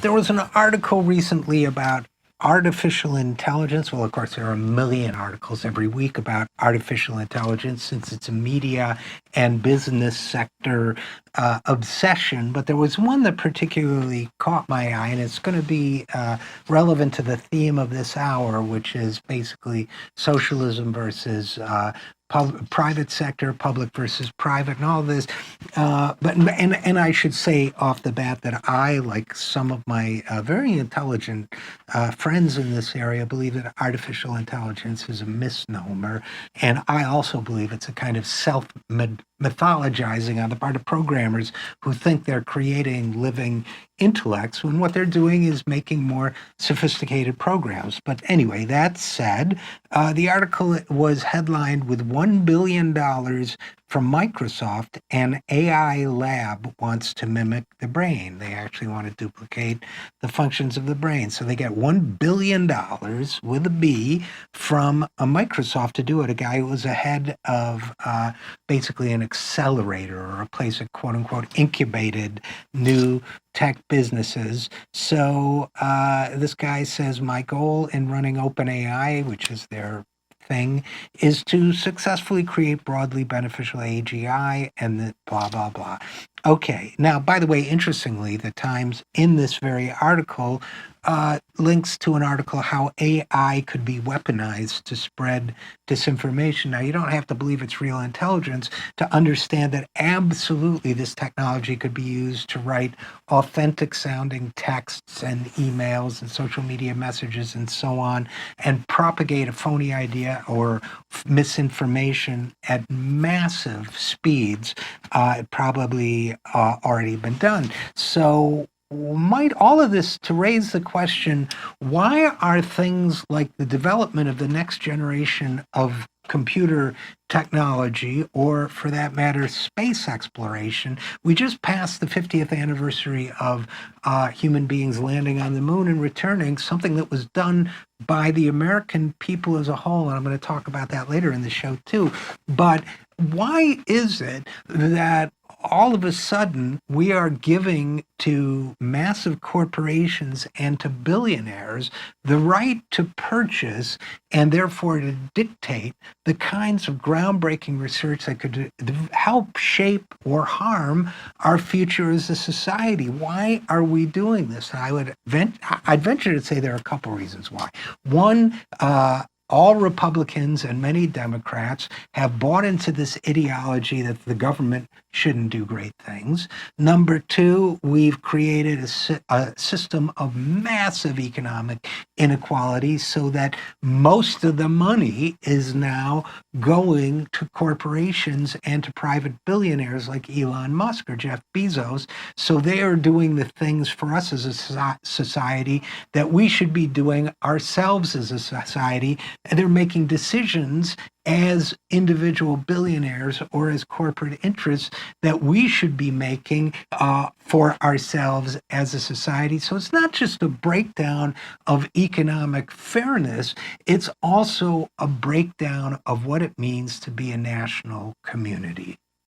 There was an article recently about artificial intelligence. Well, of course, there are a million articles every week about artificial intelligence since it's a media and business sector obsession. But there was one that particularly caught my eye, and it's going to be relevant to the theme of this hour, which is basically socialism versus private sector, public versus private, and all this. But I should say off the bat that I, like some of my very intelligent friends in this area, believe that artificial intelligence is a misnomer, and I also believe it's a kind of mythologizing on the part of programmers who think they're creating living intellects when what they're doing is making more sophisticated programs. But anyway, that said, the article was headlined with $1 billion from Microsoft. An AI lab wants to mimic the brain. They actually want to duplicate the functions of the brain. So they get $1 billion with a B from a Microsoft to do it. A guy who was a head of basically an accelerator or a place that quote unquote incubated new tech businesses. So this guy says, my goal in running OpenAI, which is their thing, is to successfully create broadly beneficial AGI and the blah, blah, blah. Okay. Now, by the way, interestingly, the Times in this very article links to an article how AI could be weaponized to spread disinformation. Now, you don't have to believe it's real intelligence to understand that absolutely this technology could be used to write authentic sounding texts and emails and social media messages and so on, and propagate a phony idea or misinformation at massive speeds. Probably already been done. So might all of this to raise the question, why are things like the development of the next generation of computer technology, or for that matter, space exploration? We just passed the 50th anniversary of human beings landing on the moon and returning, something that was done by the American people as a whole. And I'm going to talk about that later in the show too. But why is it that all of a sudden we are giving to massive corporations and to billionaires the right to purchase and therefore to dictate the kinds of groundbreaking research that could help shape or harm our future as a society? Why are we doing this? And I'd venture to say there are a couple reasons why. One, all Republicans and many Democrats have bought into this ideology that the government shouldn't do great things. Number two, we've created a system of massive economic inequality so that most of the money is now going to corporations and to private billionaires like Elon Musk or Jeff Bezos. So they are doing the things for us as a society that we should be doing ourselves as a society. And they're making decisions as individual billionaires or as corporate interests that we should be making for ourselves as a society. So it's not just a breakdown of economic fairness, it's also a breakdown of what it means to be a national community.